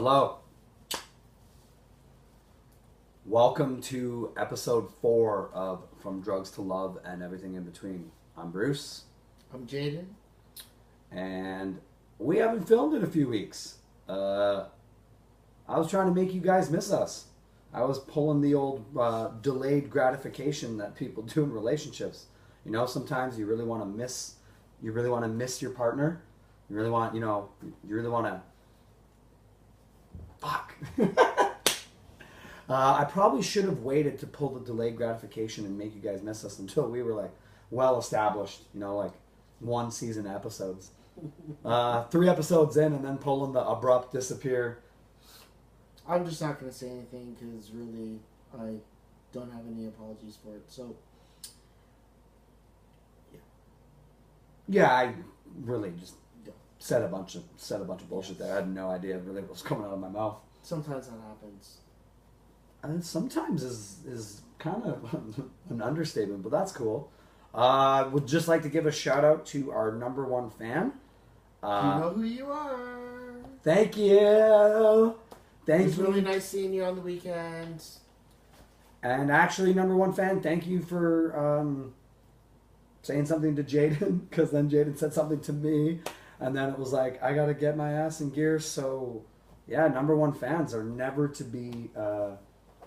Hello. Welcome to episode 4 of From Drugs to Love and Everything in Between. I'm Bruce. I'm Jaden. And we haven't filmed in a few weeks. I was trying to make you guys miss us. I was pulling the old delayed gratification that people do in relationships. You know, sometimes you really want to miss your partner. You really want to fuck. I probably should have waited to pull the delayed gratification and make you guys miss us until we were like well established, like 1 season episodes. 3 episodes in and then pulling the abrupt disappear. I'm just not going to say anything because really I don't have any apologies for it. So, yeah, I really just said a bunch of bullshit there. I had no idea really what was coming out of my mouth. Sometimes that happens. And sometimes is kind of an understatement, but that's cool. Would just like to give a shout out to our number 1 fan. You know who you are. Thank you. It was really nice seeing you on the weekends. And actually, number 1 fan, thank you for saying something to Jaden, because then Jaden said something to me, and then it was like, I gotta get my ass in gear. So, yeah, number 1 fans are never to be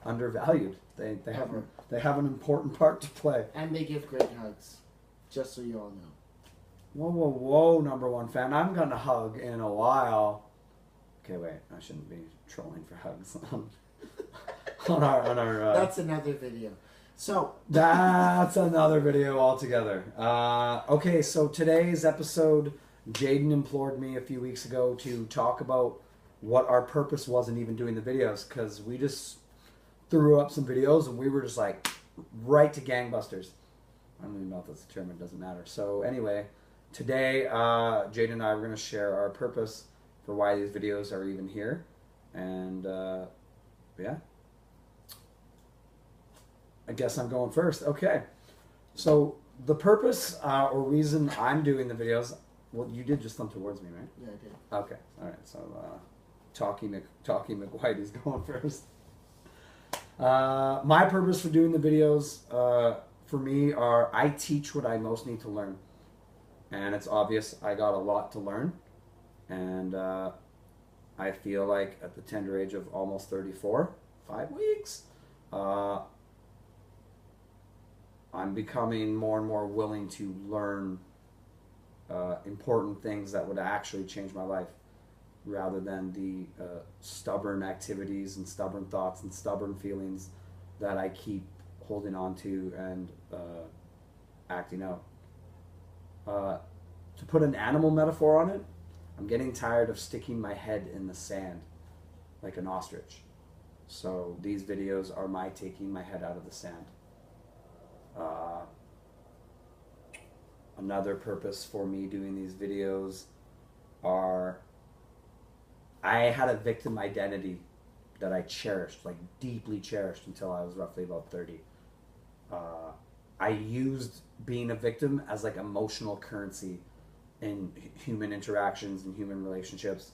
undervalued. They have an important part to play. And they give great hugs, just so you all know. Whoa, number 1 fan. I'm gonna hug in a while. Okay, wait, I shouldn't be trolling for hugs on our. That's another video. So that's another video altogether. Okay, so today's episode, Jaden implored me a few weeks ago to talk about what our purpose was in even doing the videos, because we just threw up some videos and we were just like right to gangbusters. I don't even know if that's a term, it doesn't matter. So anyway, today Jaden and I were going to share our purpose for why these videos are even here. And yeah, I guess I'm going first. Okay, so the purpose or reason I'm doing the videos, well, you did just thumb towards me, right? Yeah, I did. Okay, all right, so Talkie McWhitey's going first. My purpose for doing the videos for me are I teach what I most need to learn. And it's obvious I got a lot to learn. And I feel like at the tender age of almost 34, 5 weeks, I'm becoming more and more willing to learn important things that would actually change my life, rather than the stubborn activities and stubborn thoughts and stubborn feelings that I keep holding on to and acting out. To put an animal metaphor on it, I'm getting tired of sticking my head in the sand like an ostrich. So these videos are my taking my head out of the sand. Another purpose for me doing these videos are, I had a victim identity that I cherished, like deeply cherished, until I was roughly about 30. I used being a victim as like emotional currency in human interactions and human relationships.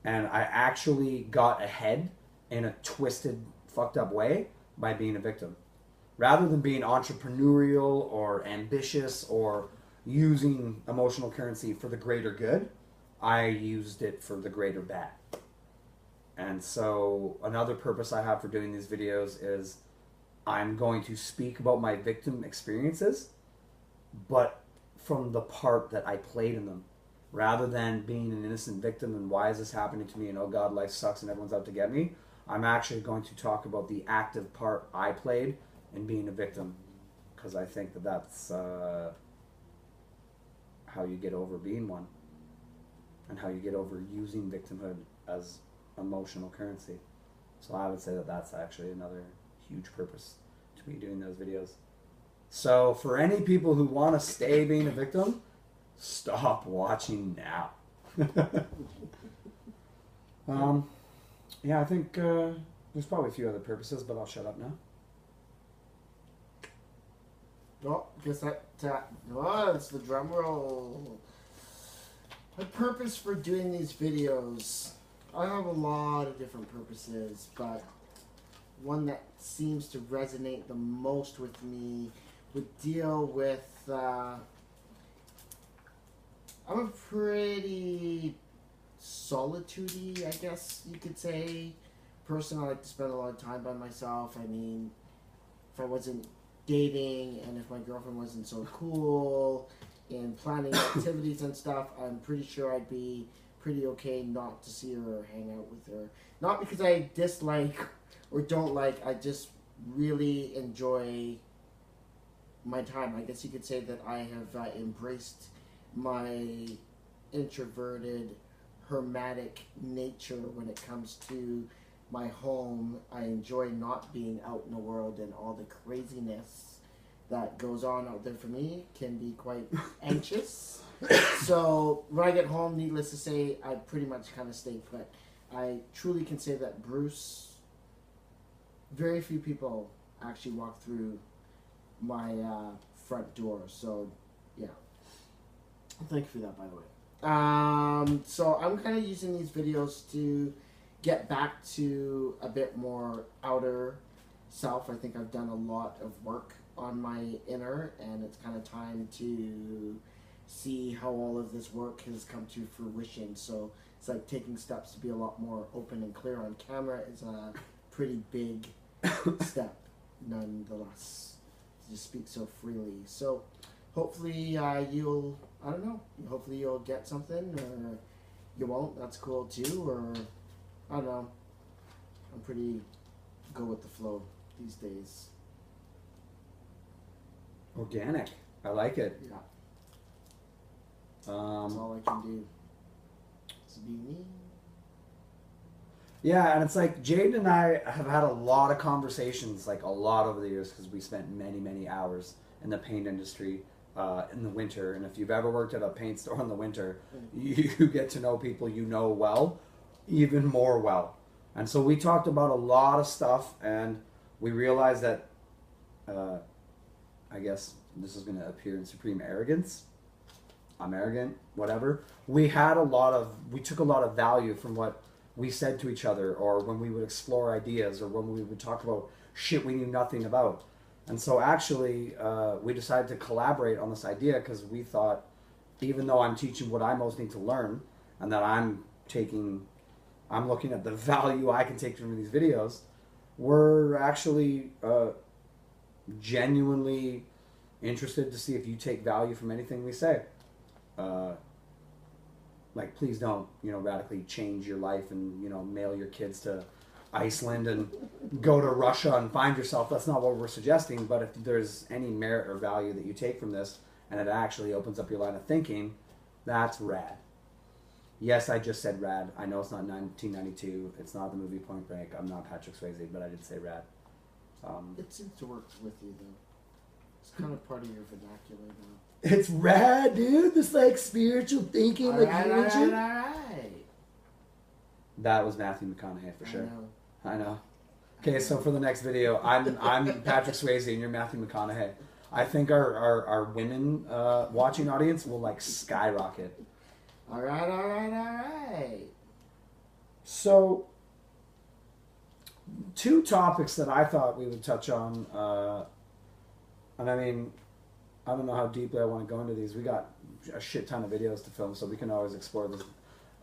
And I actually got ahead in a twisted, fucked up way by being a victim. Rather than being entrepreneurial or ambitious or using emotional currency for the greater good, I used it for the greater bad. And so another purpose I have for doing these videos is I'm going to speak about my victim experiences, but from the part that I played in them, rather than being an innocent victim and why is this happening to me and oh God, life sucks and everyone's out to get me. I'm actually going to talk about the active part I played in being a victim, because I think that that's how you get over being one, and how you get over using victimhood as emotional currency. So I would say that that's actually another huge purpose to me doing those videos. So for any people who want to stay being a victim, stop watching now. Yeah, I think there's probably a few other purposes, but I'll shut up now. Oh, guess it's the drum roll. My purpose for doing these videos I have a lot of different purposes, but one that seems to resonate the most with me would deal with. I'm a pretty solitude-y, I guess you could say, person. I like to spend a lot of time by myself. I mean, if I wasn't dating and if my girlfriend wasn't so cool in planning activities and stuff, I'm pretty sure I'd be pretty okay not to see her or hang out with her. Not because I dislike or don't like, I just really enjoy my time. I guess you could say that I have embraced my introverted, hermetic nature when it comes to my home. I enjoy not being out in the world, and all the craziness that goes on out there for me can be quite anxious. So when I get home, needless to say, I pretty much kind of stay put. I truly can say that Bruce, very few people actually walk through my front door. So yeah, thank you for that, by the way. So I'm kind of using these videos to get back to a bit more outer self. I think I've done a lot of work on my inner, and it's kind of time to see how all of this work has come to fruition. So it's like taking steps to be a lot more open and clear on camera is a pretty big step, nonetheless, to speak so freely. So hopefully you'll, I don't know, hopefully you'll get something, or you won't, that's cool too, or I don't know. I'm pretty go with the flow these days. Organic. I like it. Yeah. That's all I can do. Is be me. Yeah, and it's like Jade and I have had a lot of conversations, like a lot over the years, because we spent many, many hours in the paint industry in the winter. And if you've ever worked at a paint store in the winter, you get to know people you know well, even more well. And so we talked about a lot of stuff, and we realized that, I guess this is going to appear in supreme arrogance. I'm arrogant, whatever. We took a lot of value from what we said to each other, or when we would explore ideas, or when we would talk about shit we knew nothing about. And so actually, we decided to collaborate on this idea because we thought, even though I'm teaching what I most need to learn, and that I'm looking at the value I can take from these videos, we're actually genuinely interested to see if you take value from anything we say. Like, please don't, radically change your life and, mail your kids to Iceland and go to Russia and find yourself. That's not what we're suggesting. But if there's any merit or value that you take from this, and it actually opens up your line of thinking, that's rad. Yes, I just said rad. I know it's not 1992. It's not the movie Point Break. I'm not Patrick Swayze, but I did say rad. It seems to work with you, though. It's kind of part of your vernacular, though. It's rad, dude. This spiritual thinking, All right. That was Matthew McConaughey for sure. I know. Okay, so for the next video, I'm Patrick Swayze and you're Matthew McConaughey. I think our women watching audience will skyrocket. All right. So, two topics that I thought we would touch on, and I mean, I don't know how deeply I want to go into these. We got a shit ton of videos to film, so we can always explore this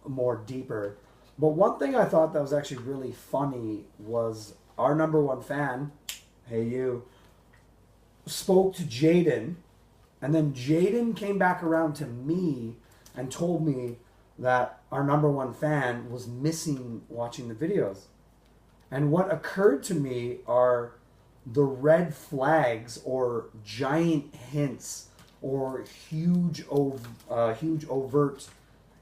more deeper. But one thing I thought that was actually really funny was our number one fan, hey you, spoke to Jaden, and then Jaden came back around to me and told me that our number one fan was missing watching the videos. And what occurred to me are the red flags or giant hints or huge overt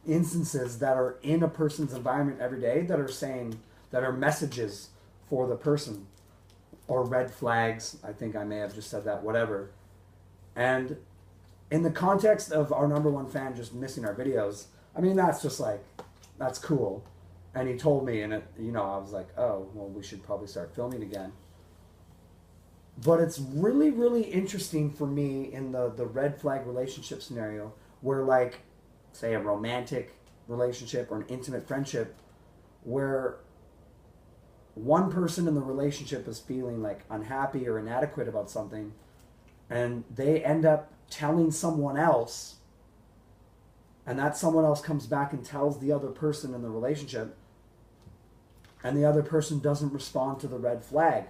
instances that are in a person's environment every day that are messages for the person, or red flags. I think I may have just said that, whatever. And in the context of our number one fan just missing our videos, I mean, that's cool. And he told me, and I was like, oh, well, we should probably start filming again. But it's really, really interesting for me in the red flag relationship scenario where, say, a romantic relationship or an intimate friendship where one person in the relationship is feeling like unhappy or inadequate about something, and they end up telling someone else, and that someone else comes back and tells the other person in the relationship, and the other person doesn't respond to the red flag.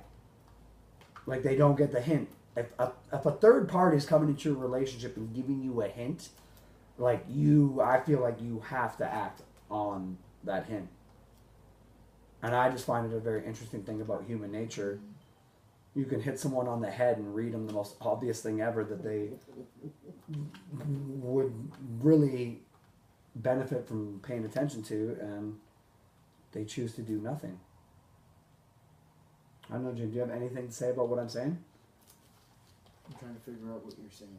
Like, they don't get the hint. If a third party is coming into your relationship and giving you a hint, like, I feel like you have to act on that hint. And I just find it a very interesting thing about human nature. You can hit someone on the head and read them the most obvious thing ever that they would really benefit from paying attention to, and they choose to do nothing. I don't know, Jim, do you have anything to say about what I'm saying? I'm trying to figure out what you're saying.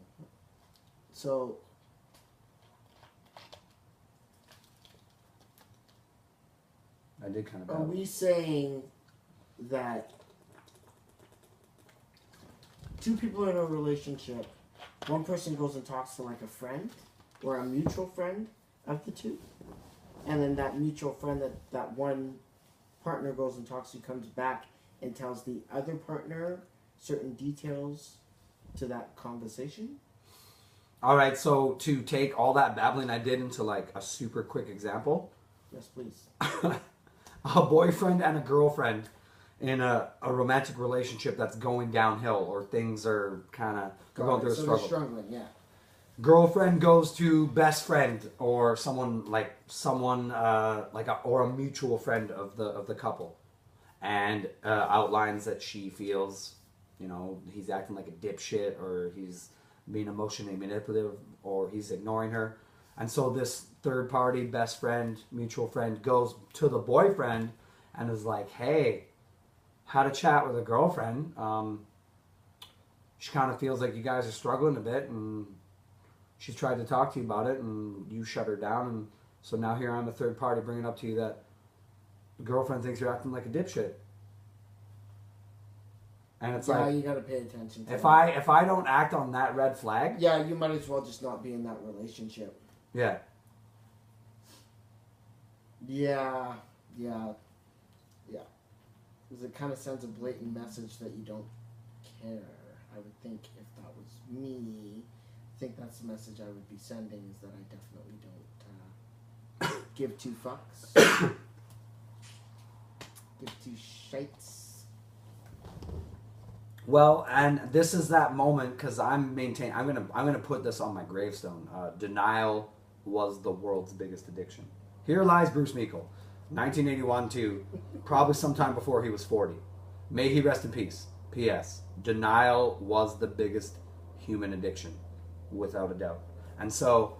So, I did kind of are babble. we saying that two people in a relationship, one person goes and talks to like a friend or a mutual friend of the two, and then that mutual friend that one partner goes and talks to comes back and tells the other partner certain details to that conversation? All right, so to take all that babbling I did into like a super quick example, Yes, please. a boyfriend and a girlfriend in a romantic relationship that's going downhill, or things are kind of going through a So struggle. they're struggling, yeah. Girlfriend goes to best friend or someone like or a mutual friend of the couple, and outlines that she feels, he's acting like a dipshit, or he's being emotionally manipulative, or he's ignoring her. And so this third party best friend, mutual friend, goes to the boyfriend and is like, hey, had a chat with a girlfriend. She kind of feels like you guys are struggling a bit, and she's tried to talk to you about it, and you shut her down. And so now here I'm a third party bringing up to you that the girlfriend thinks you're acting like a dipshit. And it's Yeah, like, you gotta pay attention to if that. I don't act on that red flag, Yeah, you might as well just not be in that relationship. yeah. Yeah. Because it kind of sends a blatant message that you don't care. I would think if that was me, I think that's the message I would be sending, is that I definitely don't give two fucks. Give two shites. Well, and this is that moment, because I'm gonna put this on my gravestone. Denial was the world's biggest addiction. Here lies Bruce Meikle, 1981 to probably sometime before he was 40. May he rest in peace. P.S. Denial was the biggest human addiction, without a doubt. And so,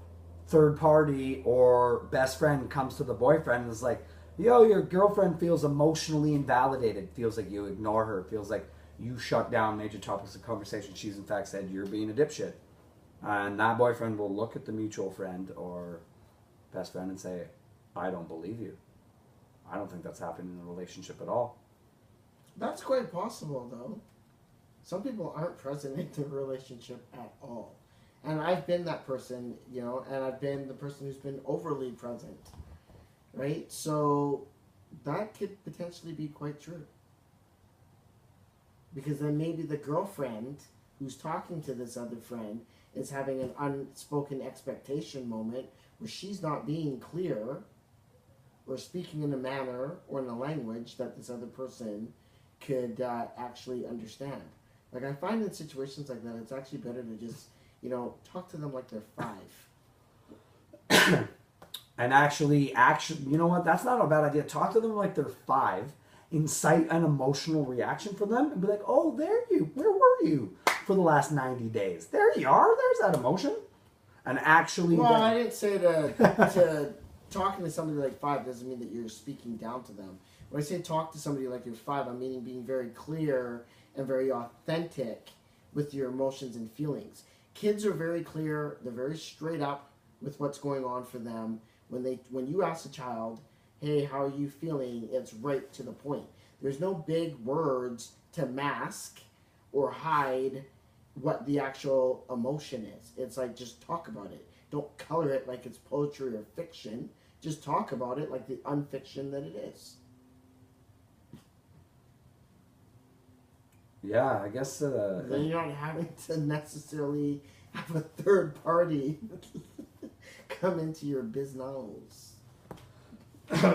third party or best friend comes to the boyfriend and is like, yo, your girlfriend feels emotionally invalidated, feels like you ignore her, feels like you shut down major topics of conversation. She's in fact said you're being a dipshit. And that boyfriend will look at the mutual friend or best friend and say, I don't believe you. I don't think that's happening in a relationship at all. That's quite possible, though. Some people aren't present in the relationship at all. And I've been that person, and I've been the person who's been overly present. Right? So that could potentially be quite true. Because then maybe the girlfriend who's talking to this other friend is having an unspoken expectation moment where she's not being clear or speaking in a manner or in a language that this other person could actually understand. Like, I find in situations like that, it's actually better to just, talk to them like they're 5. And actually, you know what? That's not a bad idea. Talk to them like they're 5. Incite an emotional reaction for them and be like, oh, where were you for the last 90 days? There you are. There's that emotion. And actually... Well, I didn't say to talking to somebody like 5 doesn't mean that you're speaking down to them. When I say talk to somebody like you're 5, I'm meaning being very clear and very authentic with your emotions and feelings. Kids are very clear. They're very straight up with what's going on for them. When you ask a child, hey, how are you feeling? It's right to the point. There's no big words to mask or hide what the actual emotion is. It's like, just talk about it. Don't color it like it's poetry or fiction. just talk about it like the unfiction that it is. Yeah, I guess. Then you're not having to necessarily have a third party come into your business.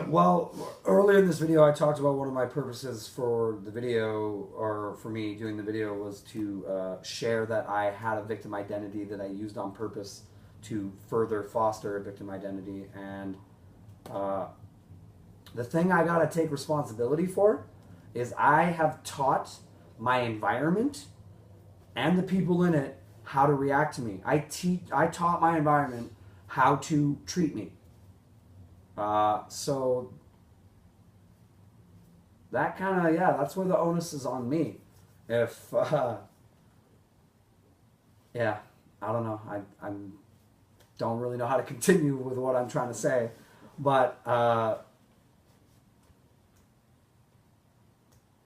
Well, earlier in this video, I talked about one of my purposes for the video, or for me doing the video, was to share that I had a victim identity that I used on purpose to further foster a victim identity. And the thing I gotta take responsibility for is I have taught my environment and the people in it how to react to me. I taught my environment how to treat me. So that kind of, yeah, that's where the onus is on me. If, yeah, I don't know. I don't really know how to continue with what I'm trying to say, but,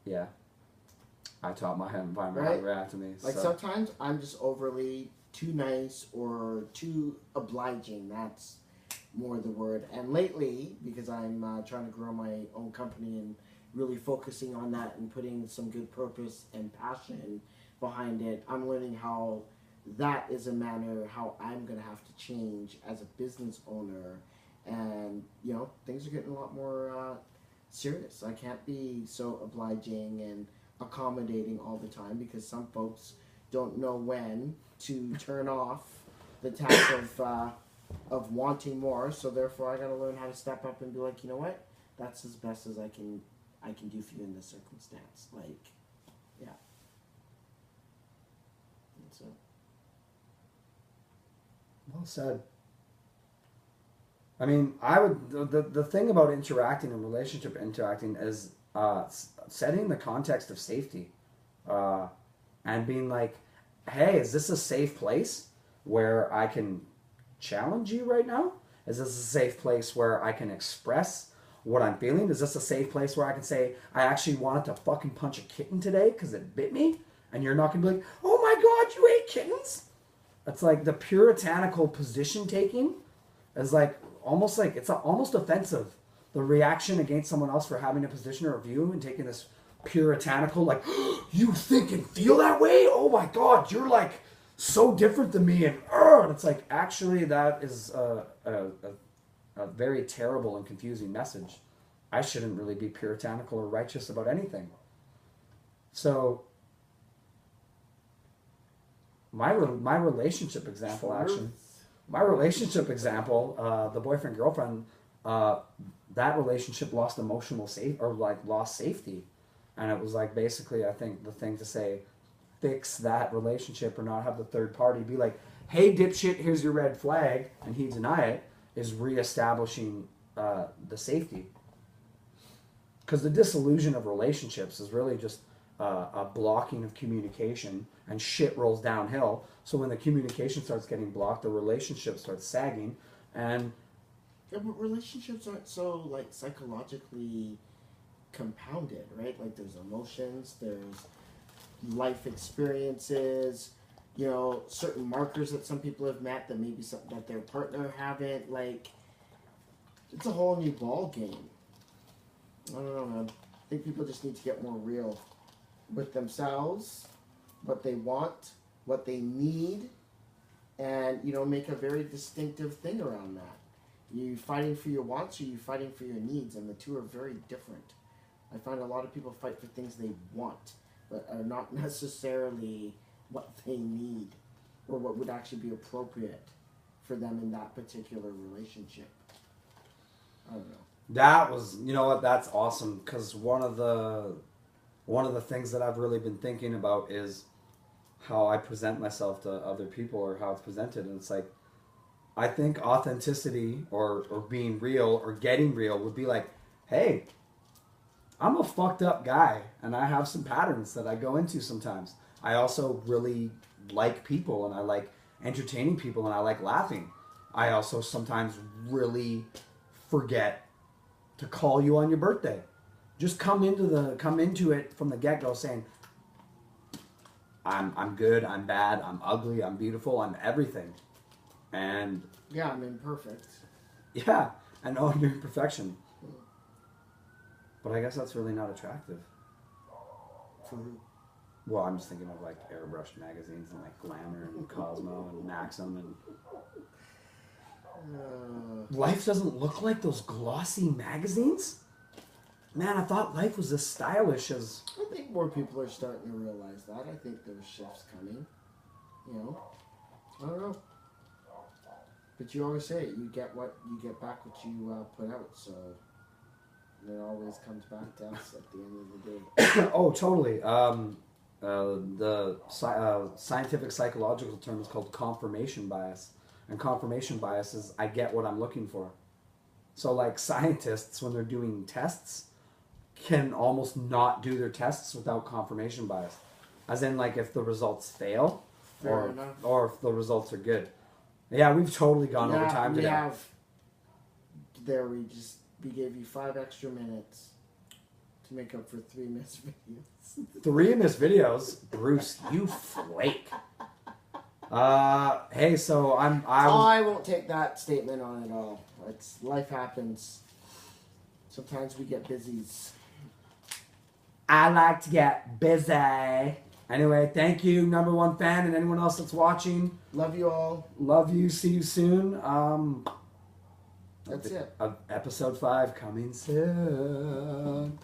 yeah, I taught my environment how to react to me. Like, sometimes I'm just overly too nice or too obliging. That's more the word. And lately, because I'm trying to grow my own company and really focusing on that and putting some good purpose and passion behind it, I'm learning how that is a manner how I'm going to have to change as a business owner. And, you know, things are getting a lot more serious. I can't be so obliging and accommodating all the time, because some folks don't know when to turn off the tap of wanting more. So therefore, I got to learn how to step up and be like, you know what, that's as best as I can do for you in this circumstance. Like, yeah. And so. Well said. I mean, I would, the thing about interacting and relationship interacting is setting the context of safety, and being like, hey, is this a safe place where I can challenge you right now? Is this a safe place where I can express what I'm feeling? Is this a safe place where I can say, I actually wanted to fucking punch a kitten today because it bit me? And you're not going to be like, oh my God, you hate kittens? It's like the puritanical position taking is like, almost like, it's almost offensive. The reaction against someone else for having a position or a view and taking this puritanical, like, you think and feel that way? Oh my God, you're like so different than me. And it's like, actually, that is a very terrible and confusing message. I shouldn't really be puritanical or righteous about anything. So my relationship example, actually, the boyfriend girlfriend, that relationship lost emotional lost safety, and it was like, basically, I think the thing to say, fix that relationship or not have the third party be like, hey dipshit, here's your red flag, and he deny it, is reestablishing the safety. Because the disillusion of relationships is really just a blocking of communication, and shit rolls downhill. So when the communication starts getting blocked, the relationship starts sagging. And yeah, but relationships aren't so like psychologically compounded, right? Like, there's emotions, there's life experiences, you know, certain markers that some people have met that maybe that their partner haven't. Like, it's a whole new ball game. I don't know, man. I think people just need to get more real with themselves, what they want, what they need, and, you know, make a very distinctive thing around that. You fighting for your wants, or you fighting for your needs, and the two are very different. I find a lot of people fight for things they want, but are not necessarily what they need, or what would actually be appropriate for them in that particular relationship. I don't know. that was, you know what, that's awesome, because one of the things that I've really been thinking about is how I present myself to other people, or how it's presented. And it's like, I think authenticity or being real or getting real would be like, hey, I'm a fucked up guy and I have some patterns that I go into sometimes. I also really like people, and I like entertaining people, and I like laughing. I also sometimes really forget to call you on your birthday. Just come into it from the get-go saying, I'm good, I'm bad, I'm ugly, I'm beautiful, I'm everything. And yeah, I'm imperfect. yeah, I know I'm doing perfection. But I guess that's really not attractive. For who? Well, I'm just thinking of like airbrushed magazines and like Glamour and Cosmo and Maxim and Life doesn't look like those glossy magazines? Man, I thought Life was as stylish as... I think more people are starting to realize that. I think there's shifts coming. You know? I don't know. But you always say it. You get back what you put out, so it always comes back to us at the end of the day. Oh, totally. The scientific psychological term is called confirmation bias. And confirmation bias is I get what I'm looking for. So like scientists, when they're doing tests, can almost not do their tests without confirmation bias. As in like if the results fail Fair enough. or if the results are good. Yeah, we've totally gone over time today. We gave you 5 extra minutes to make up for 3 missed videos. 3 missed videos? Bruce, you flake. Hey, so I won't take that statement on at all. Life happens. Sometimes we get busies. I like to get busy. Anyway, thank you, number 1 fan, and anyone else that's watching. Love you all. Love you. See you soon. That's it. Episode 5 coming soon.